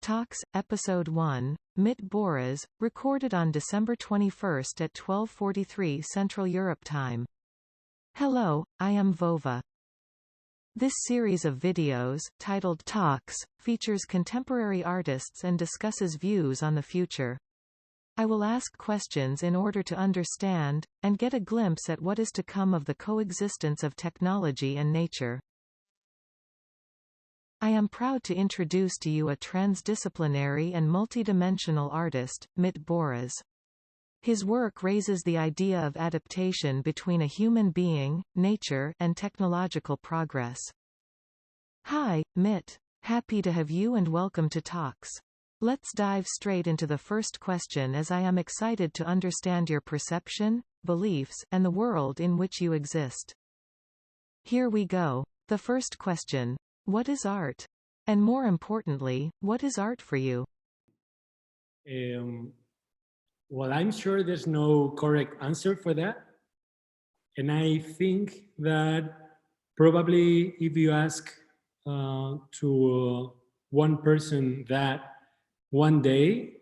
Talks, Episode 1, Mit Borrás, recorded on December 21 at 12:43 Central Europe Time. Hello, I am Vova. This series of videos, titled Talks, features contemporary artists and discusses views on the future. I will ask questions in order to understand, and get a glimpse at what is to come of the coexistence of technology and nature. I am proud to introduce to you a transdisciplinary and multidimensional artist, Mit Borrás. His work raises the idea of adaptation between a human being, nature, and technological progress. Hi, Mit. Happy to have you and welcome to Talks. Let's dive straight into the first question, as I am excited to understand your perception, beliefs, and the world in which you exist. Here we go. The first question. What is art? And more importantly, what is art for you? Well, I'm sure there's no correct answer for that. And I think that probably if you ask to one person that one day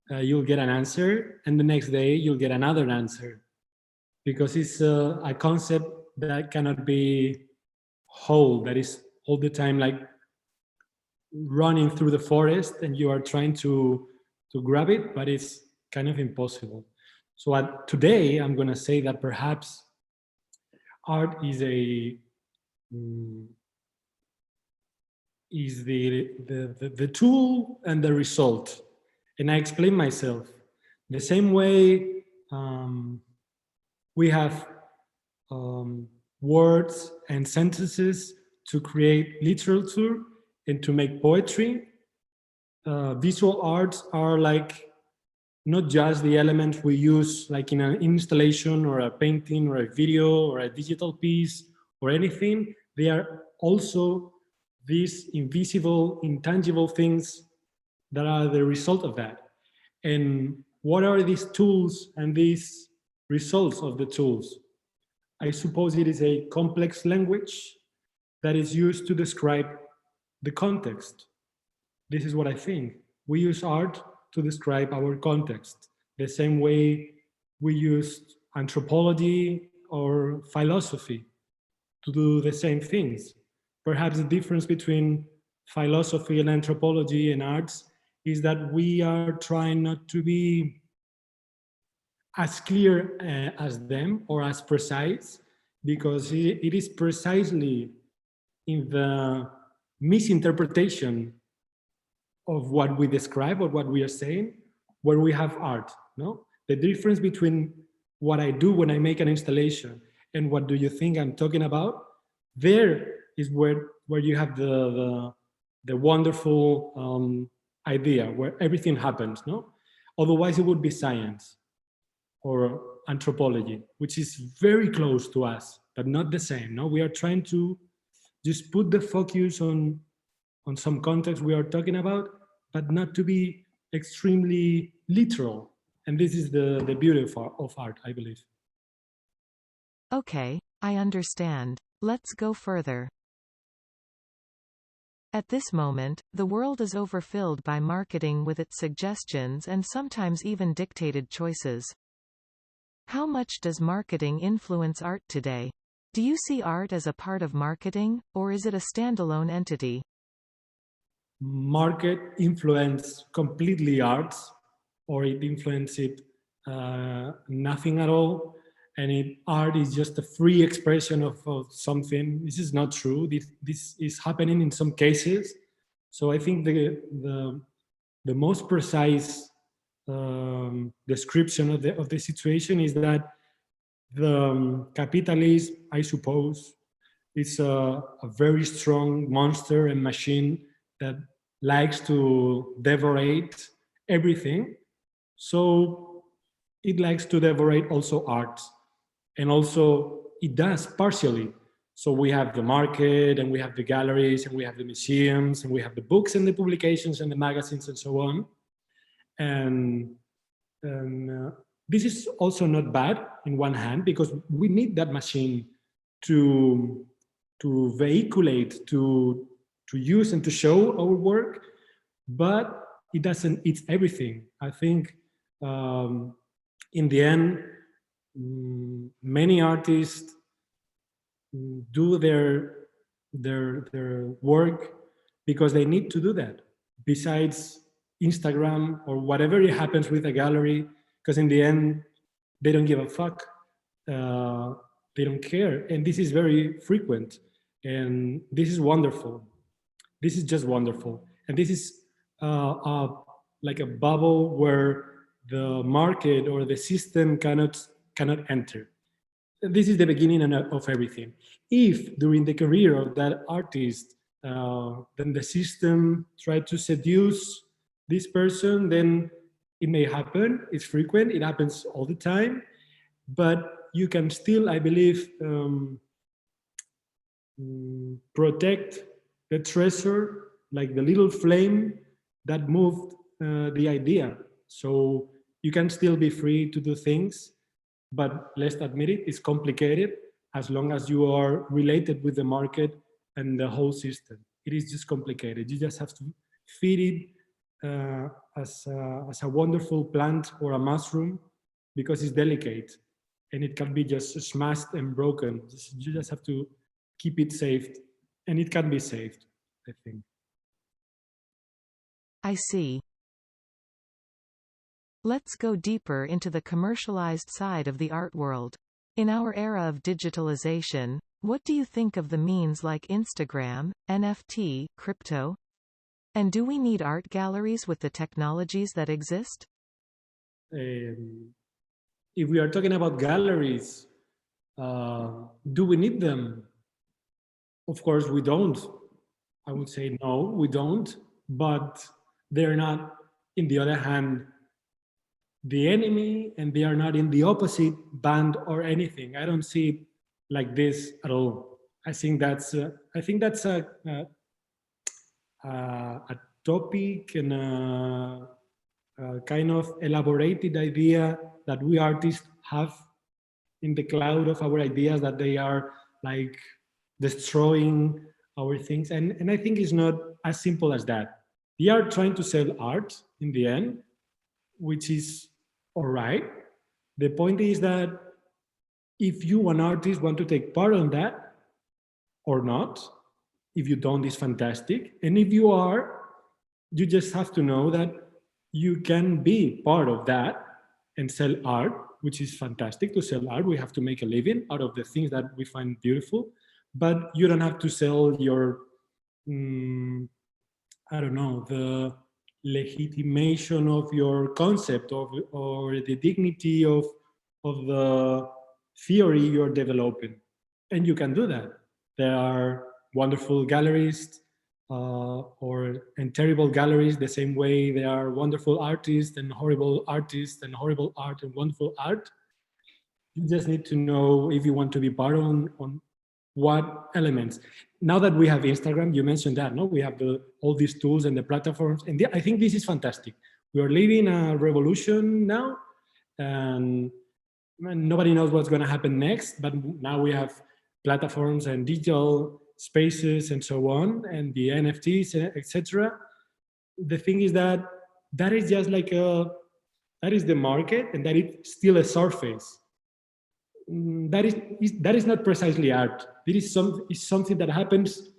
you'll get an answer, and the next day you'll get another answer. Because it's a concept that cannot be whole, that is all the time like running through the forest and you are trying to grab it, but it's kind of impossible. So today I'm going to say that perhaps art is the tool and the result. And I explain myself. The same way we have words and sentences to create literature and to make poetry. Visual arts are like not just the elements we use like in an installation or a painting or a video or a digital piece or anything. They are also these invisible, intangible things that are the result of that. And what are these tools and these results of the tools? I suppose it is a complex language that is used to describe the context. This is what I think. We use art to describe our context, the same way we use anthropology or philosophy to do the same things. Perhaps the difference between philosophy and anthropology and arts is that we are trying not to be as clear as them or as precise, because it is precisely in the misinterpretation of what we describe or what we are saying where we have art. No, the difference between what I do when I make an installation and what do you think I'm talking about, there is where you have the wonderful idea where everything happens. No, otherwise it would be science or anthropology, which is very close to us but not the same. No, we are trying to just put the focus on some context we are talking about, but not to be extremely literal. And this is the beauty of art, I believe. Okay, I understand. Let's go further. At this moment, the world is overfilled by marketing with its suggestions and sometimes even dictated choices. How much does marketing influence art today? Do you see art as a part of marketing, or is it a standalone entity? Market influence completely arts, or it influences nothing at all, and art is just a free expression of something. This is not true. This is happening in some cases. So I think the most precise description of the situation is that the capitalism, I suppose, is a very strong monster and machine that likes to devorate everything. So it likes to devorate also art. And also it does partially. So we have the market, and we have the galleries, and we have the museums, and we have the books and the publications and the magazines and so on. And this is also not bad in one hand, because we need that machine to vehiculate, to use and to show our work. But it doesn't, it's everything. I think in the end, many artists do their work because they need to do that. Besides Instagram or whatever it happens with a gallery, because in the end, they don't give a fuck. They don't care. And this is very frequent. And this is wonderful. This is just wonderful. And this is like a bubble where the market or the system cannot enter. This is the beginning of everything. If during the career of that artist, then the system tried to seduce this person, then it may happen. It's frequent. It happens all the time. But you can still, I believe, protect the treasure, like the little flame that moved the idea. So you can still be free to do things, but let's admit it, it's complicated as long as you are related with the market and the whole system. It is just complicated. You just have to feed it as a wonderful plant or a mushroom because it's delicate and it can be just smashed and broken. You just have to keep it saved, and it can be saved, I think. I see. Let's go deeper into the commercialized side of the art world. In our era of digitalization, what do you think of the means like Instagram, NFT, crypto? And do we need art galleries with the technologies that exist? If we are talking about galleries, do we need them? Of course, we don't. I would say no, we don't. But they're not, in the other hand, the enemy, and they are not in the opposite band or anything. I don't see it like this at all. I think that's a topic and a kind of elaborated idea that we artists have in the cloud of our ideas, that they are like destroying our things. And I think it's not as simple as that. They are trying to sell art in the end, which is all right. The point is that if you, an artist, want to take part on that or not, if you don't, it's fantastic. And if you are, you just have to know that you can be part of that and sell art, which is fantastic to sell art. We have to make a living out of the things that we find beautiful, but you don't have to sell your, I don't know, the legitimation of your concept of, or the dignity of the theory you're developing. And you can do that. There are wonderful galleries and terrible galleries, the same way there are wonderful artists and horrible art and wonderful art. You just need to know if you want to be part on what elements. Now that we have Instagram, you mentioned that, no? We have all these tools and the platforms, and I think this is fantastic. We are living a revolution now, and nobody knows what's going to happen next, but now we have platforms and digital spaces and so on, and the NFTs, etc. The thing is that is just like that is the market, and that is still a surface. That is not precisely art. It is something that happens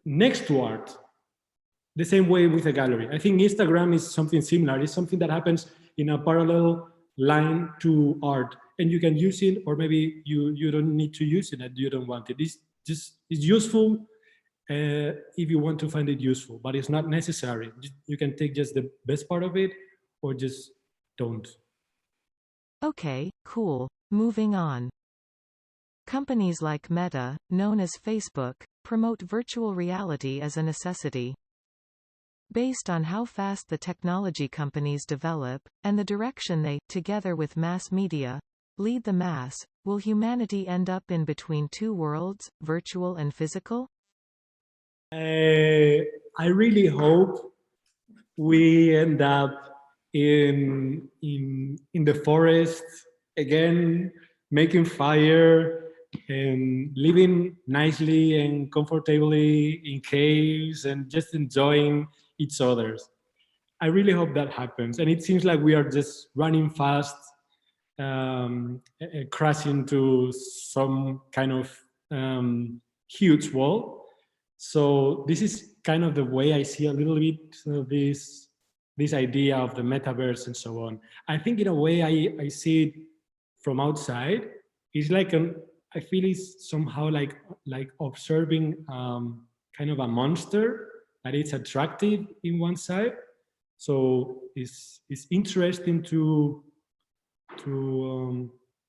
next to art. The same way with a gallery. I think Instagram is something similar. It's something that happens in a parallel line to art, and you can use it, or maybe you don't need to use it, and you don't want it. It's useful if you want to find it useful, but it's not necessary. You can take just the best part of it, or just don't. Okay, cool. Moving on. Companies like Meta, known as Facebook, promote virtual reality as a necessity. Based on how fast the technology companies develop, and the direction they, together with mass media, lead the mass, will humanity end up in between two worlds, virtual and physical? I really hope we end up in the forest again, making fire and living nicely and comfortably in caves and just enjoying each other's. I really hope that happens. And it seems like we are just running fast, crashing into some kind of huge wall. So this is kind of the way I see a little bit this idea of the metaverse and so on. I think in a way I see it from outside. It's like I feel it's somehow like observing kind of a monster that is attractive in one side. So it's interesting to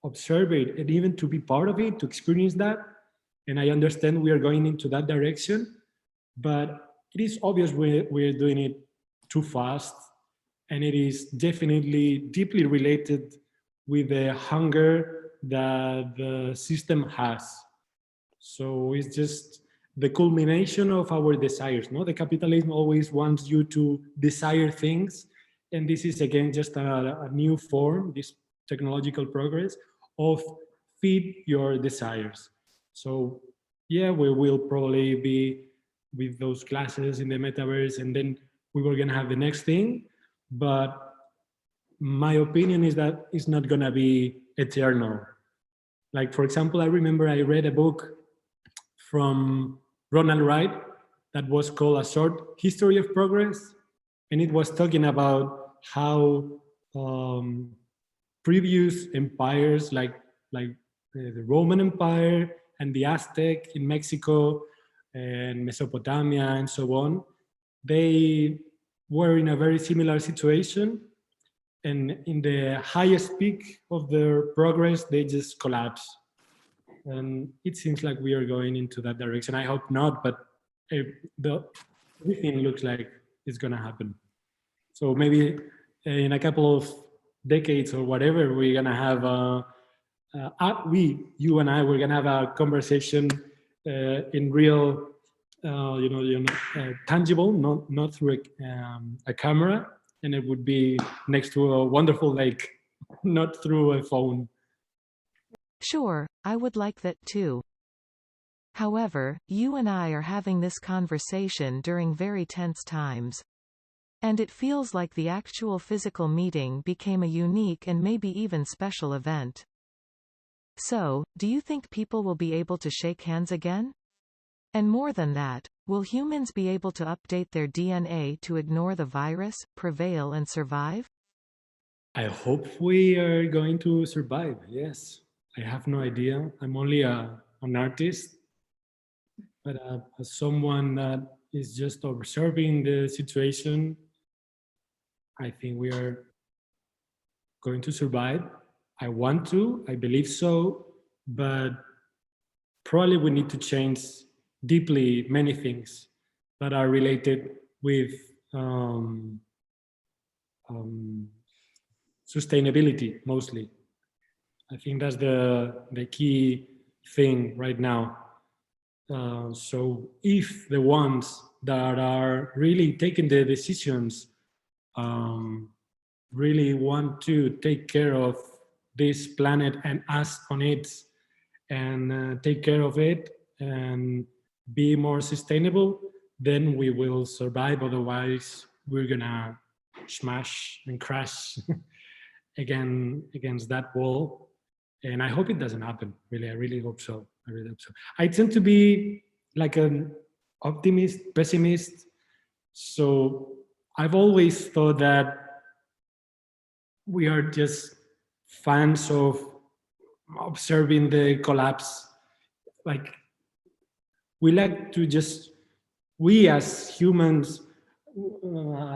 observe it and even to be part of it, to experience that. And I understand we are going into that direction, but it is obvious we're doing it too fast, and it is definitely deeply related with the hunger that the system has. So it's just the culmination of our desires. No, the capitalism always wants you to desire things, and this is again just a new form, this technological progress of feed your desires. So yeah, we will probably be with those classes in the metaverse, and then we were gonna have the next thing. But my opinion is that it's not gonna be eternal. Like for example, I remember I read a book from Ronald Wright that was called A Short History of Progress. And it was talking about how um, previous empires like the Roman Empire and the Aztec in Mexico and Mesopotamia and so on, they were in a very similar situation. And in the highest peak of their progress, they just collapsed. And it seems like we are going into that direction. I hope not, but the everything looks like it's going to happen. So maybe in a couple of decades or whatever, we're going to have you and I, we're going to have a conversation in real, tangible, not through a camera, and it would be next to a wonderful lake, not through a phone. Sure, I would like that too. However, you and I are having this conversation during very tense times. And it feels like the actual physical meeting became a unique and maybe even special event. So, do you think people will be able to shake hands again? And more than that, will humans be able to update their DNA to ignore the virus, prevail and survive? I hope we are going to survive. Yes, I have no idea. I'm only an artist, but as someone that is just observing the situation, I think we are going to survive. I want to, I believe so, but probably we need to change deeply many things that are related with um, um, sustainability mostly. I think that's the key thing right now. So if the ones that are really taking the decisions um, really want to take care of this planet and us on it, and take care of it and be more sustainable, then we will survive. Otherwise, we're gonna smash and crash again against that wall. And I hope it doesn't happen. Really, I really hope so. I really hope so. I tend to be like an optimist, pessimist. So I've always thought that we are just fans of observing the collapse. Like we like to just, we as humans,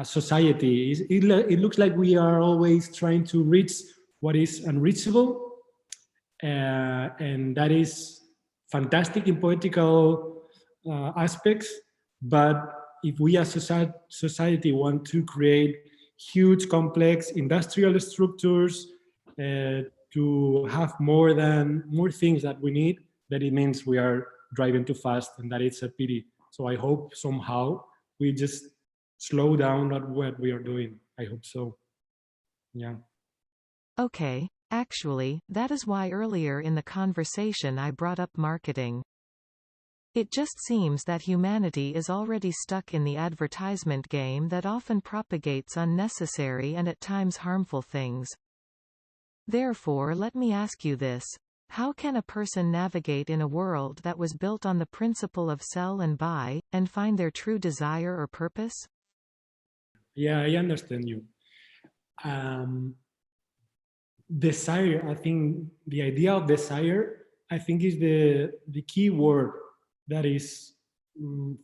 society, it looks like we are always trying to reach what is unreachable. And that is fantastic in poetical aspects. But if we as society want to create huge, complex industrial structures, to have more things that we need, then it means we are driving too fast, and that it's a pity. So I hope somehow we just slow down on what we are doing. I hope so. Yeah. Okay, actually, that is why earlier in the conversation I brought up marketing. It just seems that humanity is already stuck in the advertisement game that often propagates unnecessary and at times harmful things. Therefore, let me ask you this. How can a person navigate in a world that was built on the principle of sell and buy, and find their true desire or purpose? Yeah, I understand you. Desire, I think the idea of desire, I think is the key word that is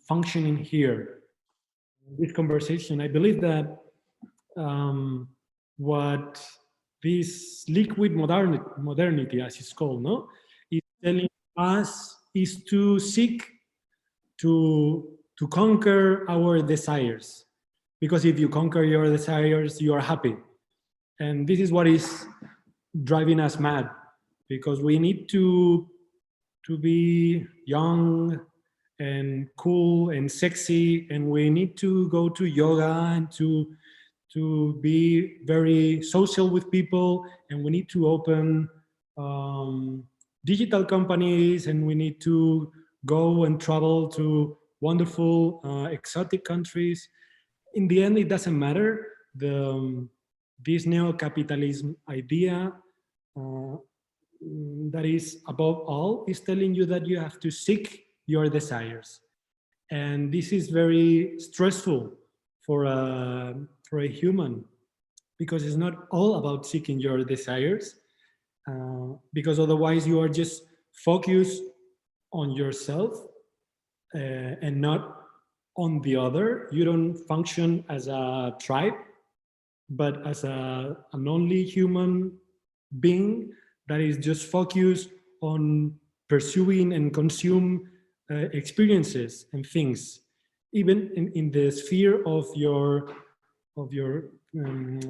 functioning here. This conversation, I believe that what this liquid modernity, as it's called, no, is telling us is to seek to conquer our desires, because if you conquer your desires, you are happy, and this is what is driving us mad, because we need to be young and cool and sexy, and we need to go to yoga and to be very social with people, and we need to open digital companies, and we need to go and travel to wonderful exotic countries. In the end, it doesn't matter. This neo-capitalism idea uh, that is above all is telling you that you have to seek your desires, and this is very stressful for a human, because it's not all about seeking your desires, because otherwise you are just focused on yourself and not on the other. You don't function as a tribe, but as an only human being that is just focused on pursuing and consume experiences and things, even in the sphere of your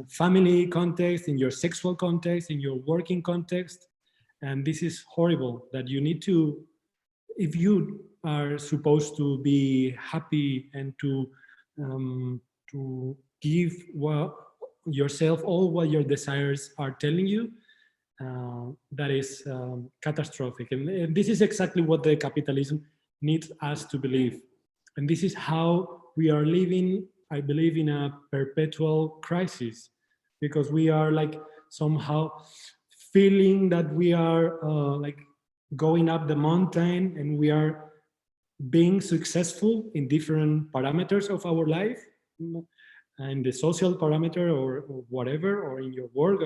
family context, in your sexual context, in your working context. And this is horrible, that you need to, if you are supposed to be happy and to give yourself all what your desires are telling you, that is catastrophic. And this is exactly what the capitalism needs us to believe. And this is how we are living, I believe, in a perpetual crisis, because we are like somehow feeling that we are like going up the mountain, and we are being successful in different parameters of our life, and the social parameter, or whatever, or in your work.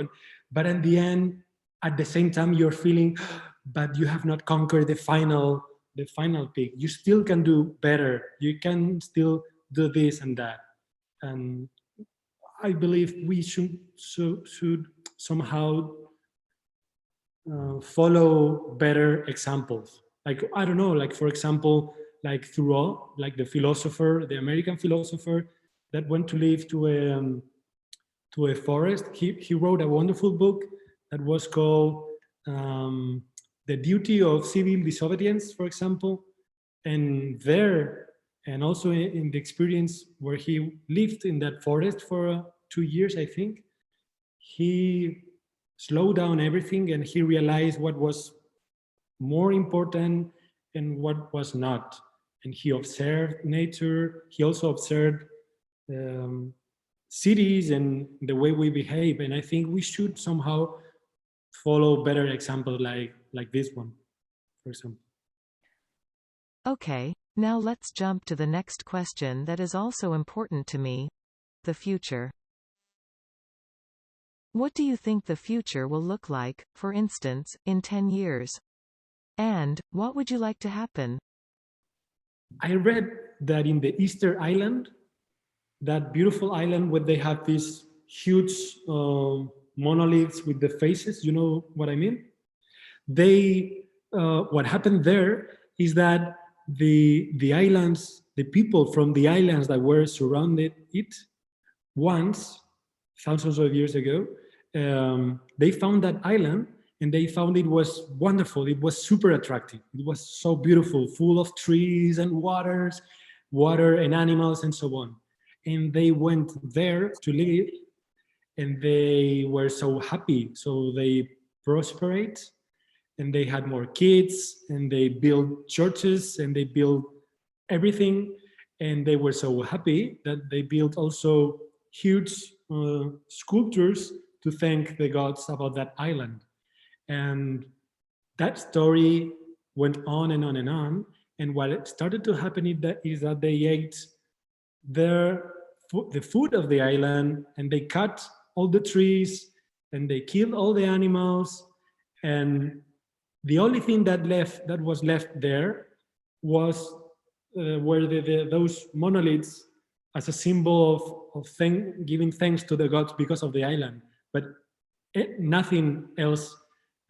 But in the end, at the same time, you're feeling, but you have not conquered the final peak. You still can do better. You can still do this and that. And I believe we should somehow follow better examples. Like, I don't know, like, for example, like Thoreau, like the philosopher, the American philosopher that went to live to a forest. He wrote a wonderful book that was called The Duty of Civil Disobedience, for example. And there, and also in the experience where he lived in that forest for 2 years, I think, he slowed down everything, and he realized what was more important and what was not. And he observed nature. He also observed um, cities and the way we behave. And I think we should somehow follow better examples like this one, for example. Okay, now let's jump to the next question that is also important to me: the future. What do you think the future will look like, for instance, in 10 years? And what would you like to happen? I read that in the Easter Island, that beautiful island where they have these huge monoliths with the faces, you know what I mean? They, what happened there is that the islands, the people from the islands that were surrounded it, once, thousands of years ago, they found that island, and they found it was wonderful. It was super attractive. It was so beautiful, full of trees and water and animals and so on. And they went there to live, and they were so happy. So they prospered, and they had more kids, and they built churches, and they built everything, and they were so happy that they built also huge sculptures to thank the gods about that island. And that story went on and on and on. And what started to happen is that they ate the food of the island, and they cut all the trees, and they killed all the animals, and the only thing that was left there was were those monoliths as a symbol of giving thanks to the gods because of the island. But nothing else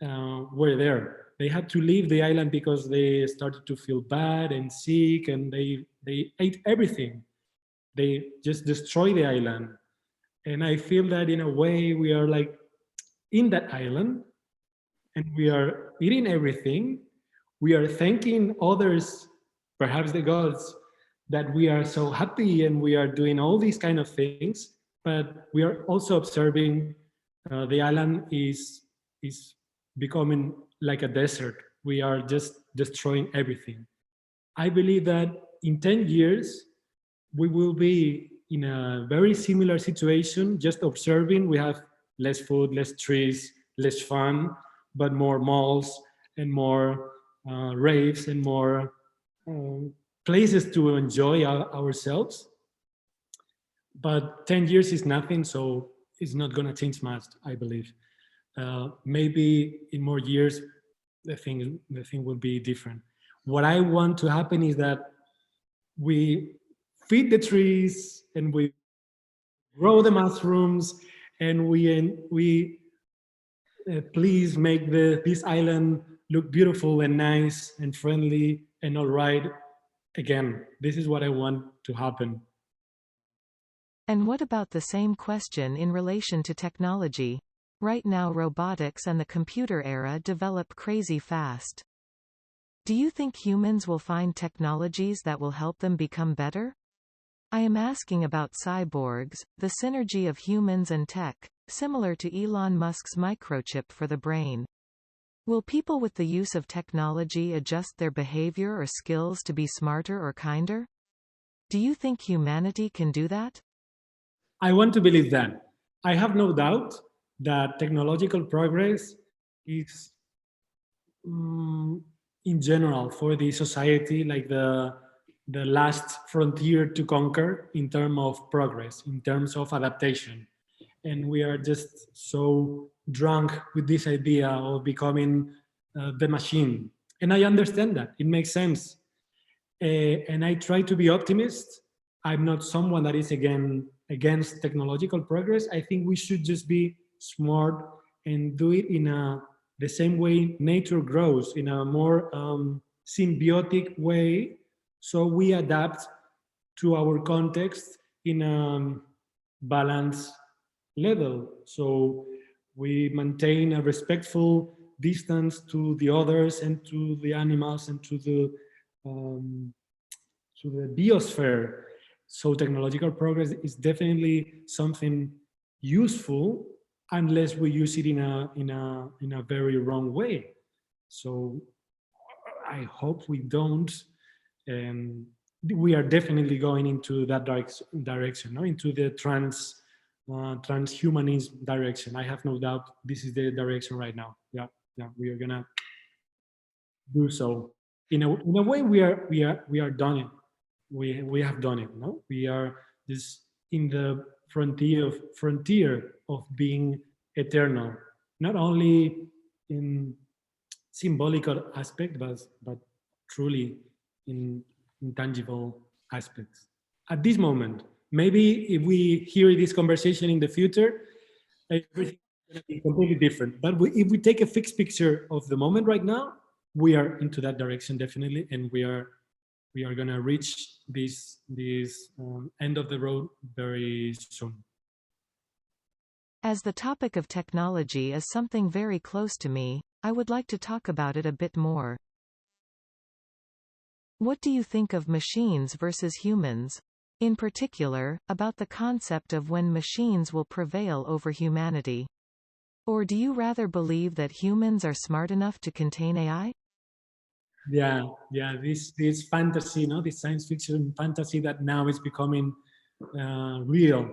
were there. They had to leave the island because they started to feel bad and sick, and they ate everything. They just destroy the island. And I feel that in a way we are like in that island, and we are eating everything. We are thanking others, perhaps the gods, that we are so happy and we are doing all these kind of things. But we are also observing the island is becoming like a desert. We are just destroying everything. I believe that in 10 years, we will be in a very similar situation, just observing. We have less food, less trees, less fun, but more malls and more raves and more places to enjoy ourselves. But 10 years is nothing, so it's not going to change much, I believe. Maybe in more years, the thing will be different. What I want to happen is that we feed the trees, and we grow the mushrooms, and we please make this island look beautiful and nice and friendly and all right again. This is what I want to happen. And what about the same question in relation to technology? Right now robotics and the computer era develop crazy fast. Do you think humans will find technologies that will help them become better? I am asking about cyborgs, the synergy of humans and tech, similar to Elon Musk's microchip for the brain. Will people with the use of technology adjust their behavior or skills to be smarter or kinder? Do you think humanity can do that? I want to believe that. I have no doubt that technological progress is, in general, for the society, like the last frontier to conquer in terms of progress, in terms of adaptation. And we are just so drunk with this idea of becoming the machine. And I understand that. It makes sense. And I try to be optimist. I'm not someone that is against technological progress. I think we should just be smart and do it in the same way nature grows, in a more symbiotic way. So we adapt to our context in a balanced level. So we maintain a respectful distance to the others and to the animals and um, to the biosphere. So technological progress is definitely something useful, unless we use it in a very wrong way. So I hope we don't. And we are definitely going into that direction, no? Into the transhumanism direction. I have no doubt this is the direction right now. Yeah, we are gonna do so. In a way, we are done it. We have done it. No, we are just in the frontier of being eternal, not only in symbolical aspect, but truly in intangible aspects. At this moment, maybe if we hear this conversation in the future, everything is going to be completely different. But if we take a fixed picture of the moment right now, we are into that direction definitely, and we are going to reach this end of the road very soon. As the topic of technology is something very close to me, I would like to talk about it a bit more. What do you think of machines versus humans? In particular, about the concept of when machines will prevail over humanity. Or do you rather believe that humans are smart enough to contain AI? Yeah, yeah. This fantasy, no, this science fiction fantasy that now is becoming real.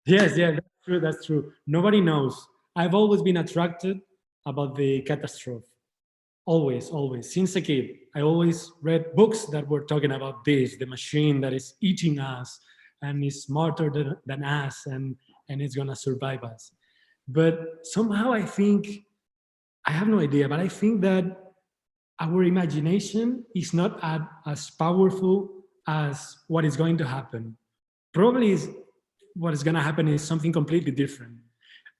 Yes, yeah, that's true. That's true. Nobody knows. I've always been attracted about the catastrophe. Always, always. Since a kid, I always read books that were talking about this, the machine that is eating us and is smarter than us, and it's gonna survive us. But somehow I think, I have no idea, but I think that our imagination is not as powerful as what is going to happen. Probably is what is going to happen is something completely different.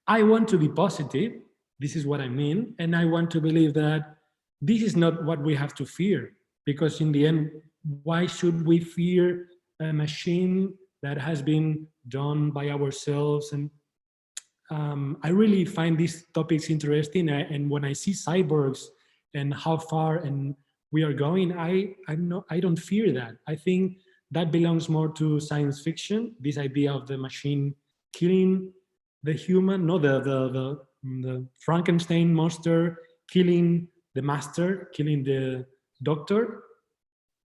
I want to be positive. This is what I mean. And I want to believe that this is not what we have to fear. Because in the end, why should we fear a machine that has been done by ourselves? And I really find these topics interesting. And when I see cyborgs and how far and we are going, I don't fear that. I think that belongs more to science fiction. This idea of the machine killing the human, no, the Frankenstein monster killing the master, killing the doctor.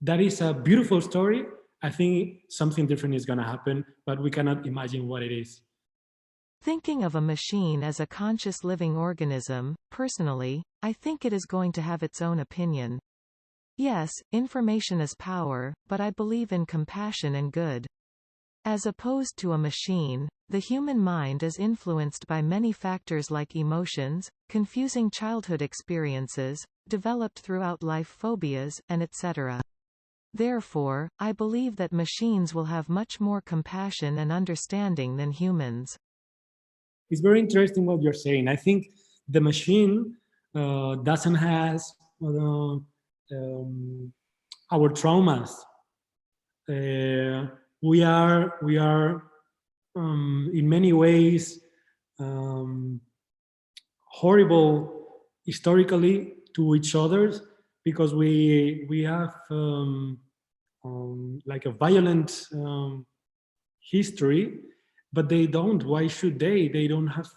That is a beautiful story. I think something different is going to happen, but we cannot imagine what it is. Thinking of a machine as a conscious living organism, personally, I think it is going to have its own opinion. Yes, information is power, but I believe in compassion and good. As opposed to a machine, the human mind is influenced by many factors like emotions, confusing childhood experiences, developed throughout life phobias, and etc. Therefore, I believe that machines will have much more compassion and understanding than humans. It's very interesting what you're saying. I think the machine doesn't has our traumas. We are in many ways um, horrible historically to each other because we have like a violent history, but they don't. Why should they? They don't have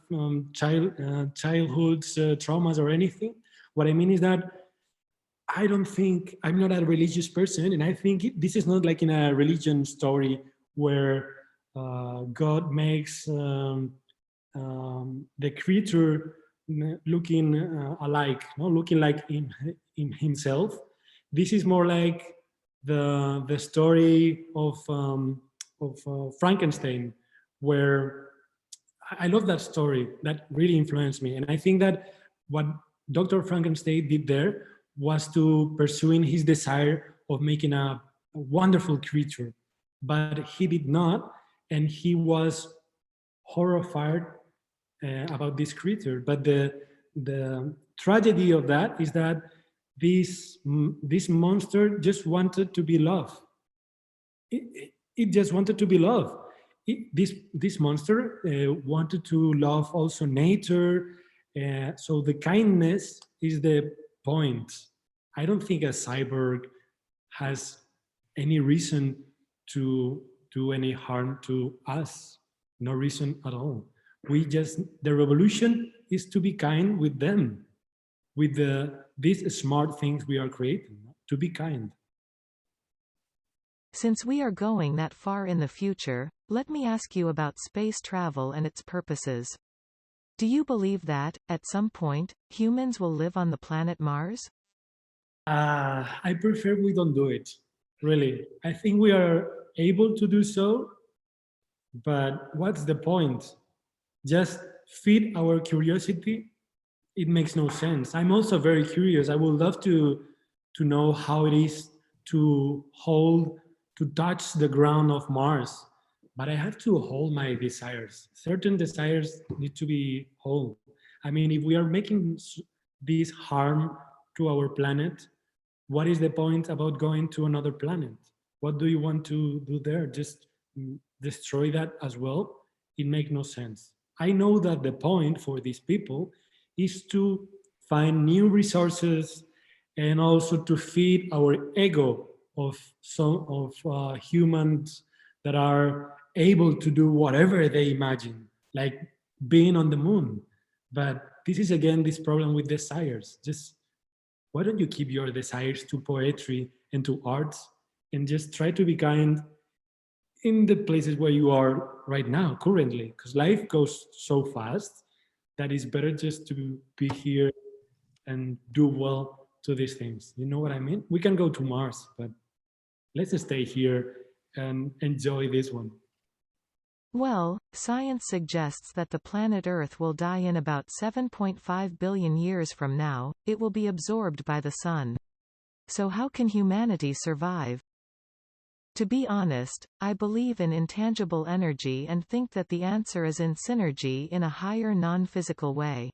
childhood traumas or anything. What I mean is that I don't think, I'm not a religious person, and I think this is not like in a religion story where God makes the creature looking alike, no, looking like in himself. This is more like the story of Frankenstein, where I love that story. That really influenced me, and I think that what Dr. Frankenstein did there was to pursuing his desire of making a wonderful creature, but he did not, and he was horrified about this creature. But the tragedy of that is that this monster just wanted to be loved. It just wanted to be loved. This monster wanted to love also nature. So the kindness is the point. I don't think a cyborg has any reason to do any harm to us. No reason at all. We just, the revolution is to be kind with them, with these smart things we are creating, to be kind. Since we are going that far in the future, let me ask you about space travel and its purposes. Do you believe that, at some point, humans will live on the planet Mars? I prefer we don't do it, really. I think we are able to do so, but what's the point? Just feed our curiosity? It makes no sense. I'm also very curious. I would love to know how it is to hold, to touch the ground of Mars, but I have to hold my desires. Certain desires need to be held. I mean, if we are making this harm to our planet, what is the point about going to another planet? What do you want to do there? Just destroy that as well? It makes no sense. I know that the point for these people is to find new resources and also to feed our ego of some of humans that are able to do whatever they imagine. Like being on the moon. But this is again this problem with desires. Just why don't you keep your desires to poetry and to arts and just try to be kind in the places where you are right now, currently? Because life goes so fast that it's better just to be here and do well to these things. You know what I mean? We can go to Mars, but let's stay here and enjoy this one. Well, science suggests that the planet Earth will die in about 7.5 billion years from now. It will be absorbed by the Sun. So how can humanity survive? To be honest, I believe in intangible energy and think that the answer is in synergy in a higher non-physical way.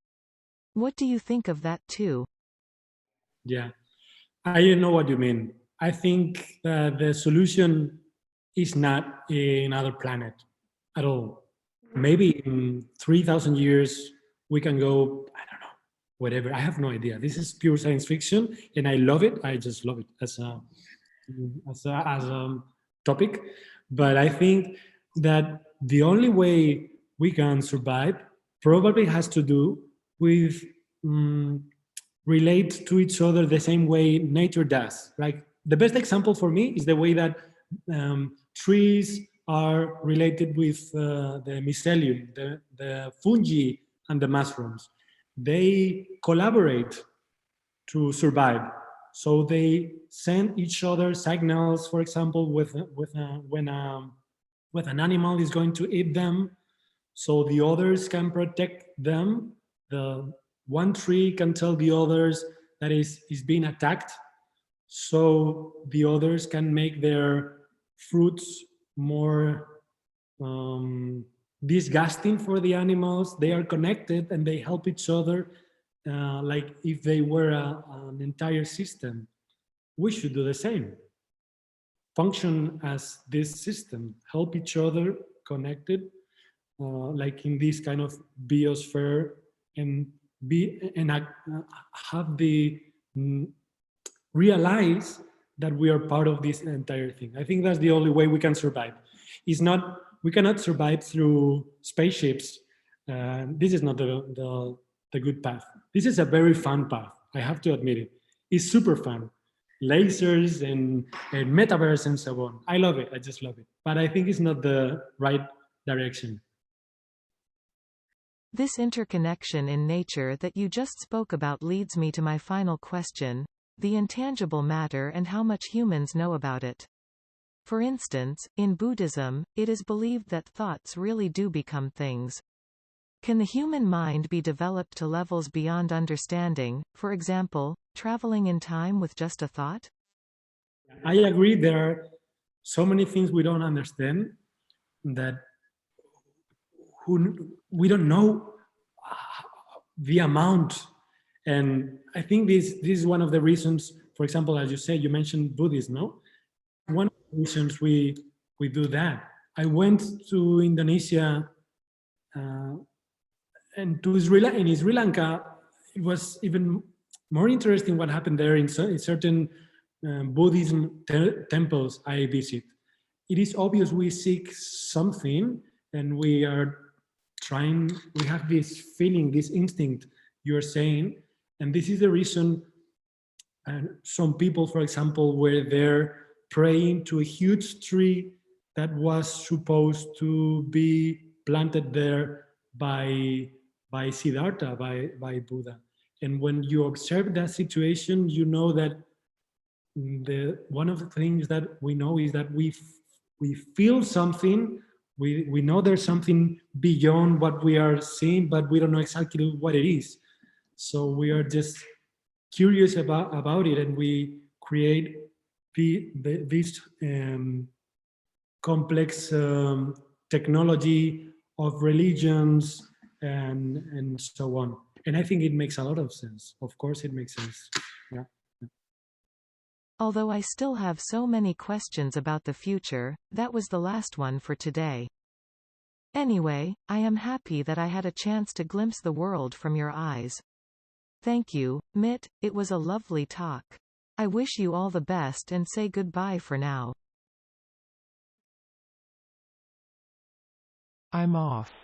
What do you think of that too? Yeah, I know what you mean. I think the solution is not another planet at all. Maybe in 3,000 years, we can go, I don't know, whatever. I have no idea. This is pure science fiction, and I love it. I just love it as a topic. But I think that the only way we can survive probably has to do with relate to each other the same way nature does. Like the best example for me is the way that trees are related with the mycelium, the fungi and the mushrooms. They collaborate to survive. So they send each other signals, for example, when an animal is going to eat them, so the others can protect them. The one tree can tell the others that is being attacked, so the others can make their fruits more disgusting for the animals. They are connected and they help each other, like if they were an entire system. We should do the same. Function as this system, help each other connected, like in this kind of biosphere, and have the realize that we are part of this entire thing. I think that's the only way we can survive. It's not, we cannot survive through spaceships. This is not the good path. This is a very fun path. I have to admit it. It's super fun. Lasers and metaverse and so on. I love it. I just love it. But I think it's not the right direction. This interconnection in nature that you just spoke about leads me to my final question: the intangible matter and how much humans know about it. For instance, in Buddhism, it is believed that thoughts really do become things. Can the human mind be developed to levels beyond understanding, for example, traveling in time with just a thought? I agree. There are so many things we don't understand that we don't know the amount. And I think this is one of the reasons, for example, as you say, you mentioned Buddhism, no? One of the reasons we do that. I went to Indonesia and to Sri Lanka. It was even more interesting what happened there in certain Buddhism temples I visit. It is obvious we seek something and we are trying, we have this feeling, this instinct you're saying, and this is the reason some people, for example, were there praying to a huge tree that was supposed to be planted there by Siddhartha, by Buddha. And when you observe that situation, you know that one of the things that we know is that we feel something. We know there's something beyond what we are seeing, but we don't know exactly what it is. So we are just curious about it, and we create this complex technology of religions and so on. And I think it makes a lot of sense. Of course, it makes sense. Yeah. Although I still have so many questions about the future, that was the last one for today. Anyway, I am happy that I had a chance to glimpse the world from your eyes. Thank you, Mit, it was a lovely talk. I wish you all the best and say goodbye for now. I'm off.